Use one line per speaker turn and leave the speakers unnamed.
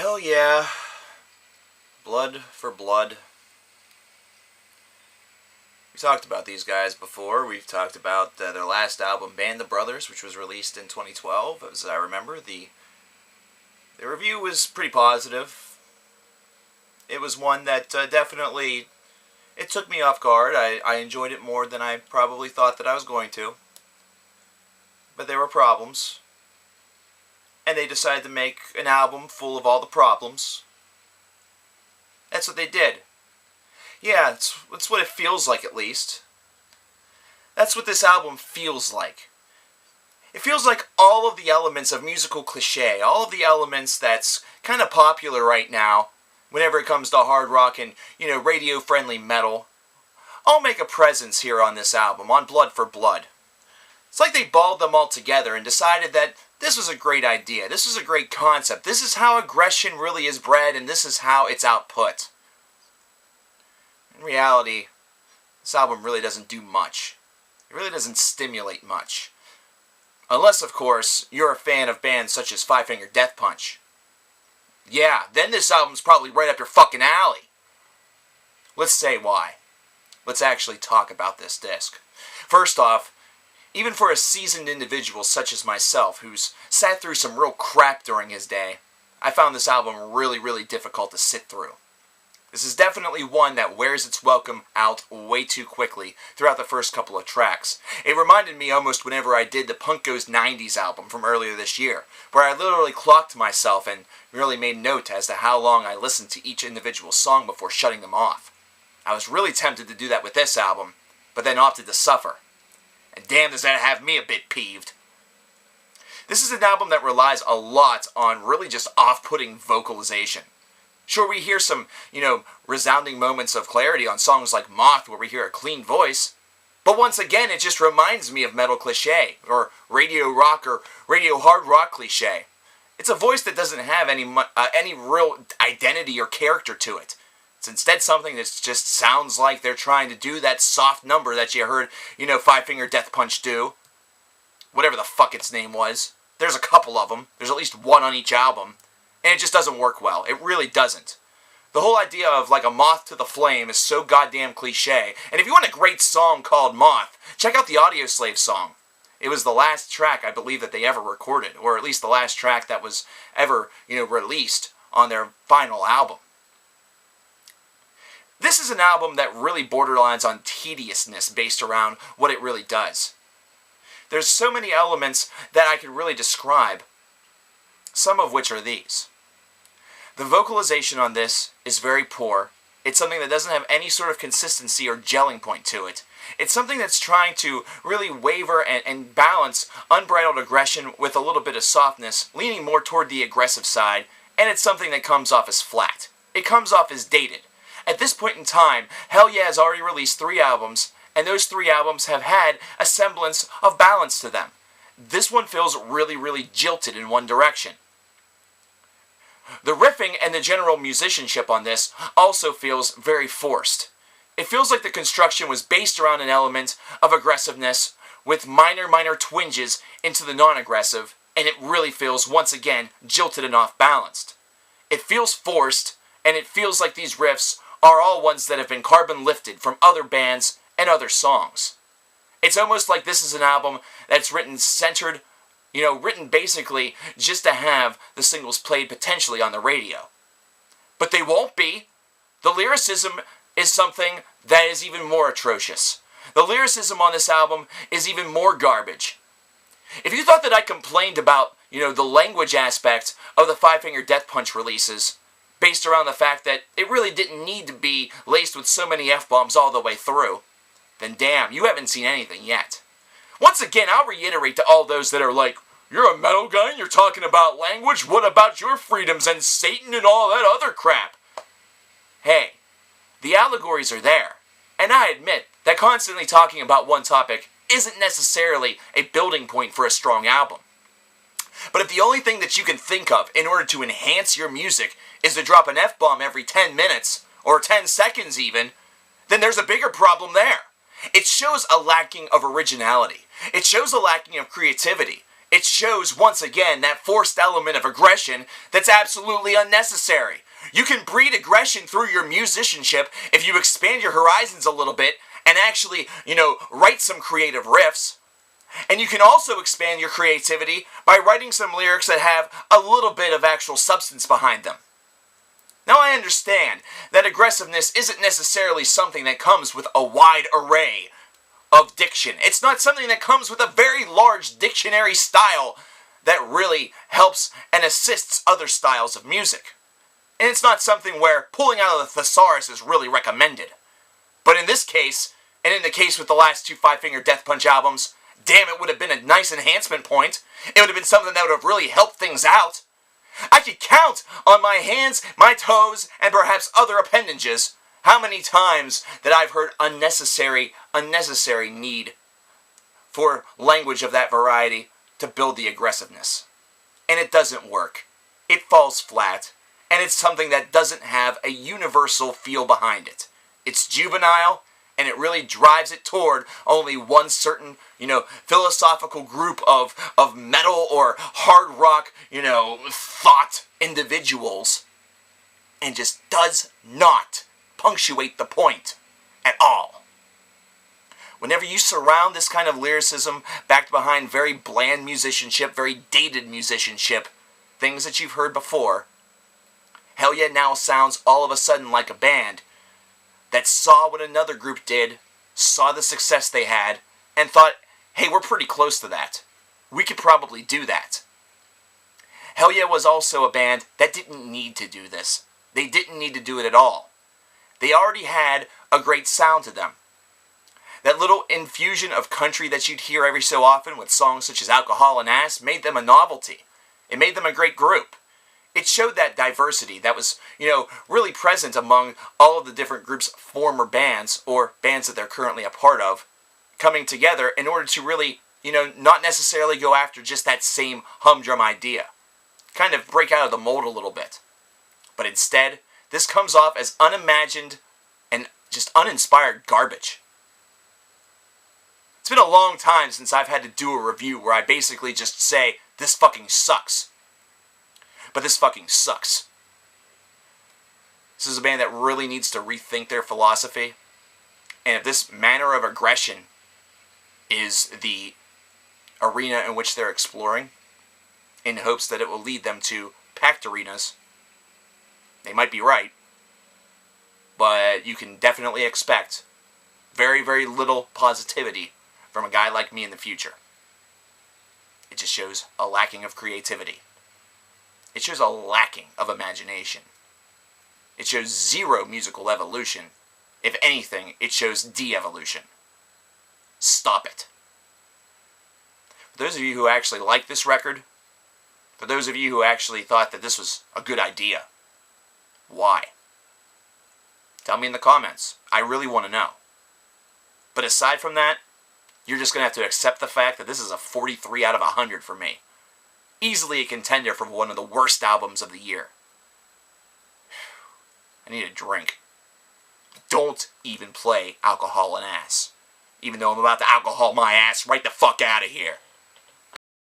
Hell yeah. Blood for blood. We talked about these guys before. We've talked about their last album, Band of Brothers, which was released in 2012. As I remember, the review was pretty positive. It was one that definitely, it took me off guard. I enjoyed it more than I probably thought that I was going to. But there were problems. And they decided to make an album full of all the problems. That's what they did. Yeah, it's what it feels like, at least. That's what this album feels like. It feels like all of the elements of musical cliche, all of the elements that's kind of popular right now, whenever it comes to hard rock and, radio-friendly metal, all make a presence here on this album, on Blood for Blood. It's like they balled them all together and decided that this was a great idea, this is a great concept, this is how aggression really is bred, and this is how it's output. In reality, this album really doesn't do much. It really doesn't stimulate much. Unless, of course, you're a fan of bands such as Five Finger Death Punch. Yeah, then this album's probably right up your fucking alley. Let's say why. Let's actually talk about this disc. First off, even for a seasoned individual such as myself, who's sat through some real crap during his day, I found this album really, really difficult to sit through. This is definitely one that wears its welcome out way too quickly throughout the first couple of tracks. It reminded me almost whenever I did the Punk Goes 90s album from earlier this year, where I literally clocked myself and really made note as to how long I listened to each individual song before shutting them off. I was really tempted to do that with this album, but then opted to suffer. And damn, does that have me a bit peeved. This is an album that relies a lot on really just off-putting vocalization. Sure, we hear some, resounding moments of clarity on songs like Moth where we hear a clean voice, but once again it just reminds me of metal cliche, or radio rock or radio hard rock cliche. It's a voice that doesn't have any real identity or character to it. It's instead something that just sounds like they're trying to do that soft number that you heard, Five Finger Death Punch do. Whatever the fuck its name was. There's a couple of them. There's at least one on each album. And it just doesn't work well. It really doesn't. The whole idea of like a moth to the flame is so goddamn cliche. And if you want a great song called Moth, check out the Audioslave song. It was the last track I believe that they ever recorded, or at least the last track that was ever, released on their final album. This is an album that really borderlines on tediousness based around what it really does. There's so many elements that I could really describe, some of which are these. The vocalization on this is very poor. It's something that doesn't have any sort of consistency or gelling point to it. It's something that's trying to really waver and balance unbridled aggression with a little bit of softness, leaning more toward the aggressive side, and it's something that comes off as flat. It comes off as dated. At this point in time, Hellyeah has already released 3 albums, and those 3 albums have had a semblance of balance to them. This one feels really, really jilted in one direction. The riffing and the general musicianship on this also feels very forced. It feels like the construction was based around an element of aggressiveness with minor twinges into the non-aggressive, and it really feels, once again, jilted and off-balanced. It feels forced, and it feels like these riffs are all ones that have been carbon lifted from other bands and other songs. It's almost like this is an album that's written basically just to have the singles played potentially on the radio. But they won't be. The lyricism is something that is even more atrocious. The lyricism on this album is even more garbage. If you thought that I complained about, the language aspect of the Five Finger Death Punch releases, based around the fact that it really didn't need to be laced with so many F-bombs all the way through, then damn, you haven't seen anything yet. Once again, I'll reiterate to all those that are like, you're a metal guy and you're talking about language, what about your freedoms and Satan and all that other crap? Hey, the allegories are there, and I admit that constantly talking about one topic isn't necessarily a building point for a strong album. But if the only thing that you can think of in order to enhance your music is to drop an F-bomb every 10 minutes, or 10 seconds even, then there's a bigger problem there. It shows a lacking of originality. It shows a lacking of creativity. It shows, once again, that forced element of aggression that's absolutely unnecessary. You can breed aggression through your musicianship if you expand your horizons a little bit and actually, write some creative riffs. And you can also expand your creativity by writing some lyrics that have a little bit of actual substance behind them. Now I understand that aggressiveness isn't necessarily something that comes with a wide array of diction. It's not something that comes with a very large dictionary style that really helps and assists other styles of music. And it's not something where pulling out of the thesaurus is really recommended. But in this case, and in the case with the last 2 Five Finger Death Punch albums, damn, it would have been a nice enhancement point. It would have been something that would have really helped things out. I could count on my hands, my toes, and perhaps other appendages how many times that I've heard unnecessary need for language of that variety to build the aggressiveness. And it doesn't work. It falls flat. And it's something that doesn't have a universal feel behind it. It's juvenile, and it really drives it toward only one certain, philosophical group of metal or hard rock, thought individuals, and just does not punctuate the point at all. Whenever you surround this kind of lyricism backed behind very bland musicianship, very dated musicianship, things that you've heard before, Hellyeah now sounds all of a sudden like a band that saw what another group did, saw the success they had, and thought, hey, we're pretty close to that. We could probably do that. Hellyeah was also a band that didn't need to do this. They didn't need to do it at all. They already had a great sound to them. That little infusion of country that you'd hear every so often with songs such as Alcohol and Ass made them a novelty. It made them a great group. It showed that diversity that was, really present among all of the different groups' former bands, or bands that they're currently a part of, coming together in order to really, not necessarily go after just that same humdrum idea. Kind of break out of the mold a little bit. But instead, this comes off as unimagined and just uninspired garbage. It's been a long time since I've had to do a review where I basically just say, this fucking sucks. But this fucking sucks. This is a band that really needs to rethink their philosophy. And if this manner of aggression is the arena in which they're exploring, in hopes that it will lead them to packed arenas, they might be right. But you can definitely expect very, very little positivity from a guy like me in the future. It just shows a lacking of creativity. It shows a lacking of imagination. It shows zero musical evolution. If anything, it shows de-evolution. Stop it. For those of you who actually like this record, for those of you who actually thought that this was a good idea, why? Tell me in the comments. I really want to know. But aside from that, you're just going to have to accept the fact that this is a 43 out of 100 for me. Easily a contender for one of the worst albums of the year. I need a drink. Don't even play Alcohol and Ass. Even though I'm about to alcohol my ass right the fuck out of here.